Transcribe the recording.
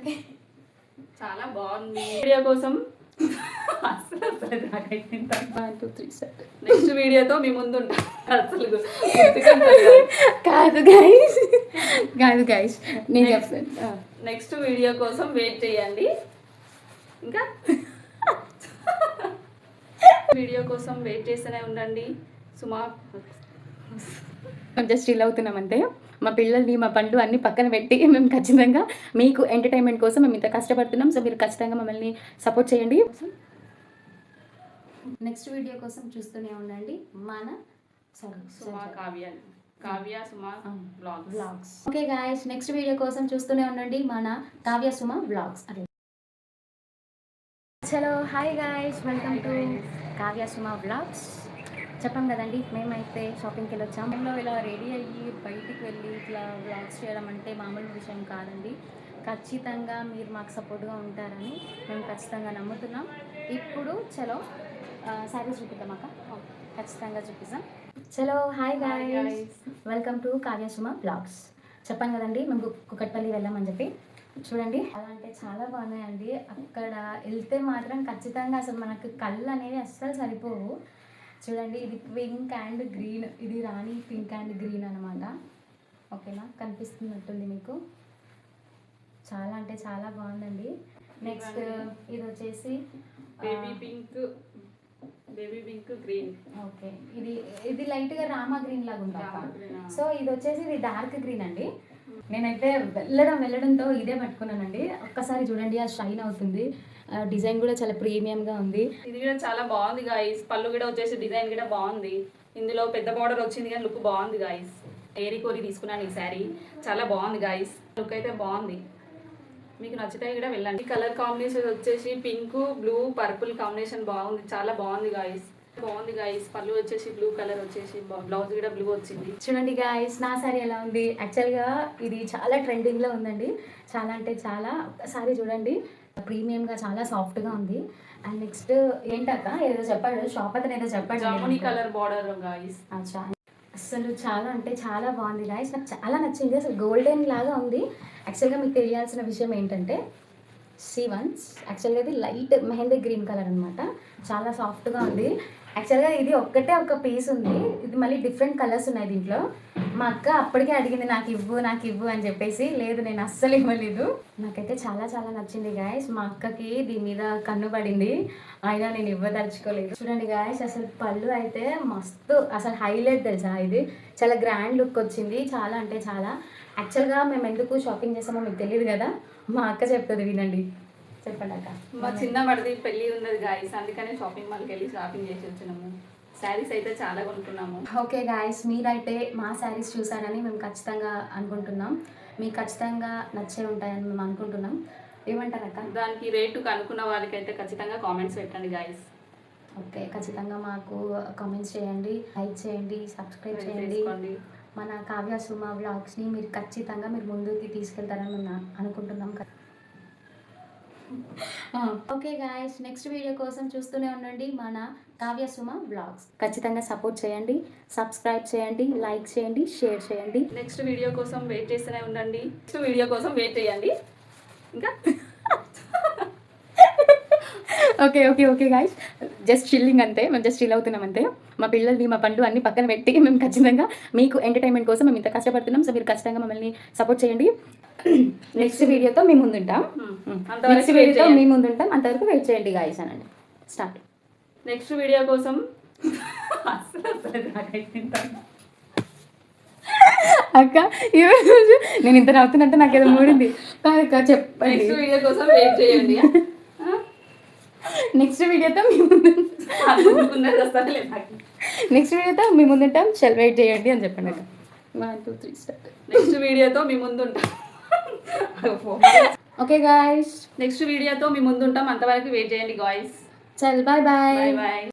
Okay చాలా బాగుంది. Video కోసం నెక్స్ట్ వీడియోతో మీ ముందు ఉంటాం. అసలు కాదు గైస్ కాదు గైస్ నేను చెప్తాను. నెక్స్ట్ వీడియో కోసం వెయిట్ చేయండి. ఇంకా వీడియో కోసం వెయిట్ చేస్తూనే ఉండండి. సుమా జస్ట్ ఇలా అవుతున్నాం అంతే. మా పిల్లల్ని మా పండ్లు అన్ని పక్కన పెట్టి మేము ఖచ్చితంగా మీకు ఎంటర్టైన్మెంట్ కోసం మేము ఇంత కష్టపడుతున్నాం. సో మీరు ఖచ్చితంగా మమ్మల్ని సపోర్ట్ చేయండి. నెక్స్ట్ వీడియో కోసం చూస్తూనే ఉండండి మన Suma Kavya Suma vlogs. Okay guys, next video కోసం చూస్తూనే ఉండండి మన కావ్య సుమా వ్లాగ్స్. చలో hi guys, welcome to Kavya Suma vlogs. చెప్పాం కదండి, మేమైతే షాపింగ్కి వెళ్ళి వచ్చాం. మేము ఇలా రెడీ అయ్యి బయటికి వెళ్ళి ఇట్లా వ్లాగ్స్ చేయడం అంటే మామూలు విషయం కాదండి. ఖచ్చితంగా మీరు మాకు సపోర్ట్గా ఉంటారని మేము ఖచ్చితంగా నమ్ముతున్నాం. ఇప్పుడు చలో శారీస్ చూపిద్దాం అక్క. ఖచ్చితంగా చూపిస్తాం. చలో hi guys, welcome to Kavya Suma vlogs. చెప్పాను కదండి మేము కుకట్పల్లి వెళ్ళామని చెప్పి. చూడండి అలా అంటే చాలా బాగున్నాయండి. అక్కడ వెళ్తే మాత్రం ఖచ్చితంగా అసలు మనకు కళ్ళు అనేవి అస్సలు సరిపోవు. చూడండి, ఇది పింక్ అండ్ గ్రీన్, ఇది రాణి పింక్ అండ్ గ్రీన్ అనమాట. ఓకేనా, కనిపిస్తున్నట్టుంది మీకు. చాలా అంటే చాలా బాగుందండి. నెక్స్ట్ ఇది వచ్చేసి బేబీ పింక్ గ్రీన్. ఓకే, ఇది లైట్గా రామా గ్రీన్ లాగా ఉంటుంది. సో ఇది వచ్చేసి ఇది డార్క్ గ్రీన్ అండి. నేనైతే వెళ్ళడంతో ఇదే పట్టుకున్నానండి. ఒక్కసారి చూడండి, ఆ షైన్ అవుతుంది. డిజైన్ కూడా చాలా ప్రీమియంగా ఉంది. ఇది కూడా చాలా బాగుంది గాయస్. పళ్ళు కూడా వచ్చేసి డిజైన్ కూడా బాగుంది. ఇందులో పెద్ద బార్డర్ వచ్చింది కానీ లుక్ బాగుంది గాయస్. ఏరి కోరి తీసుకున్నాను ఈ శారీ, చాలా బాగుంది గాయస్. లుక్ అయితే బాగుంది. మీకు నచ్చితే కూడా వెళ్ళండి. కలర్ కాంబినేషన్ వచ్చేసి పింక్ బ్లూ పర్పుల్ కాంబినేషన్ బాగుంది, చాలా బాగుంది గాయస్. పళ్ళు వచ్చేసి బ్లూ కలర్ వచ్చేసి, బ్లౌజ్ కూడా బ్లూ వచ్చింది. చూడండి గాయస్, నా సారీ ఎలా ఉంది. యాక్చువల్గా ఇది చాలా ట్రెండింగ్లో ఉందండి. చాలా అంటే చాలా. ఒక్కసారి చూడండి, ప్రీమియంగా చాలా సాఫ్ట్గా ఉంది. అండ్ నెక్స్ట్ ఏంటక్క ఏదో చెప్పాడు, షాప్ అతను ఏదో చెప్పాడు, జామునీ కలర్ బార్డర్ గాయస్. అసలు చాలా అంటే చాలా బాగుంది గాయస్. నాకు చాలా నచ్చింది. అసలు గోల్డెన్ లాగా ఉంది. యాక్చువల్గా మీకు తెలియాల్సిన విషయం ఏంటంటే సీవన్స్, యాక్చువల్గా ఇది లైట్ మెహందీ గ్రీన్ కలర్ అనమాట. చాలా సాఫ్ట్గా ఉంది. యాక్చువల్గా ఇది ఒక్కటే ఒక పీస్ ఉంది. ఇది మళ్ళీ డిఫరెంట్ కలర్స్ ఉన్నాయి దీంట్లో. మా అక్క అప్పటికే అడిగింది నాకు ఇవ్వు అని చెప్పేసి. లేదు, నేను అస్సలు ఇవ్వలేదు. నాకైతే చాలా చాలా నచ్చింది గాయస్. మా అక్కకి దీని మీద కన్ను పడింది, అయినా నేను ఇవ్వదలుచుకోలేదు. చూడండి గాయస్, అసలు పళ్ళు అయితే మస్తు, అసలు హైలైట్ తెలుసా. ఇది చాలా గ్రాండ్ లుక్ వచ్చింది. చాలా అంటే చాలా. యాక్చువల్గా మేము ఎందుకు షాపింగ్ చేసామో మీకు తెలియదు కదా, మా అక్క చెప్తుంది, వినండి. చెప్పండి అక్క. మా చిన్న పడిది పెళ్ళి ఉన్నది గాయస్, అందుకనే షాపింగ్ మాల్కి వెళ్ళి షాపింగ్ చేసి వచ్చినాము. శారీస్ అయితే చాలా కొనుక్కున్నాము. ఓకే గాయస్, మీరైతే మా శారీస్ చూసారని మేము ఖచ్చితంగా అనుకుంటున్నాం. మీకు ఖచ్చితంగా నచ్చే ఉంటాయని మేము అనుకుంటున్నాం. ఏమంటారు అక్క? దానికి రేటు కనుక్కున్న వాళ్ళకి అయితే ఖచ్చితంగా కామెంట్స్ పెట్టండి గాయస్. ఓకే, ఖచ్చితంగా మాకు కామెంట్స్ చేయండి, లైక్ చేయండి, సబ్స్క్రైబ్ చేయండి. మన కావ్య సుమా వ్లాగ్స్ని మీరు ఖచ్చితంగా ముందుకి తీసుకెళ్తారని మేము అనుకుంటున్నాం. ఓకే గాయస్, నెక్స్ట్ వీడియో కోసం చూస్తూనే ఉండండి మన కావ్య సుమా వ్లాగ్స్. ఖచ్చితంగా సపోర్ట్ చేయండి, సబ్స్క్రైబ్ చేయండి, లైక్ చేయండి, షేర్ చేయండి. నెక్స్ట్ వీడియో కోసం వెయిట్ చేస్తూనే ఉండండి. నెక్స్ట్ వీడియో కోసం వెయిట్ చేయండి. ఇంకా okay okay okay guys, just chilling అంతే. మేము జస్ట్ చిల్ అవుతున్నాం అంతే. మా పిల్లల్ని మా పండ్లు అన్ని పక్కన పెట్టి మేము ఖచ్చితంగా మీకు ఎంటర్టైన్మెంట్ కోసం మేము ఇంత కష్టపడుతున్నాం. సో మీరు ఖచ్చితంగా మమ్మల్ని సపోర్ట్ చేయండి. నెక్స్ట్ వీడియోతో మేము ముందుంటాం. అంతవరకు వెయిట్ చేయండి గాయస్ అనండి. స్టార్ట్. నెక్స్ట్ వీడియో కోసం అక్క నేను ఇంత నవ్వుతున్నట్టు నాకు ఏదో మూడింది. చెప్పండి. నెక్స్ట్ వీడియో కోసం వెయిట్ చేయండి. నెక్స్ట్ వీడియోతో మీ ముందుంటాం. షెల్ వెయిట్ చేయండి అని చెప్పండి అక్క. 1 2 3 స్టార్ట్. నెక్స్ట్ వీడియోతో మీ ముందుంటాం. ఓకే గాయస్, నెక్స్ట్ వీడియోతో మీ ముందుంటాం. అంతవరకు వెయిట్ చేయండి గాయస్. చల్ బాయ్ బాయ్. బాయ్.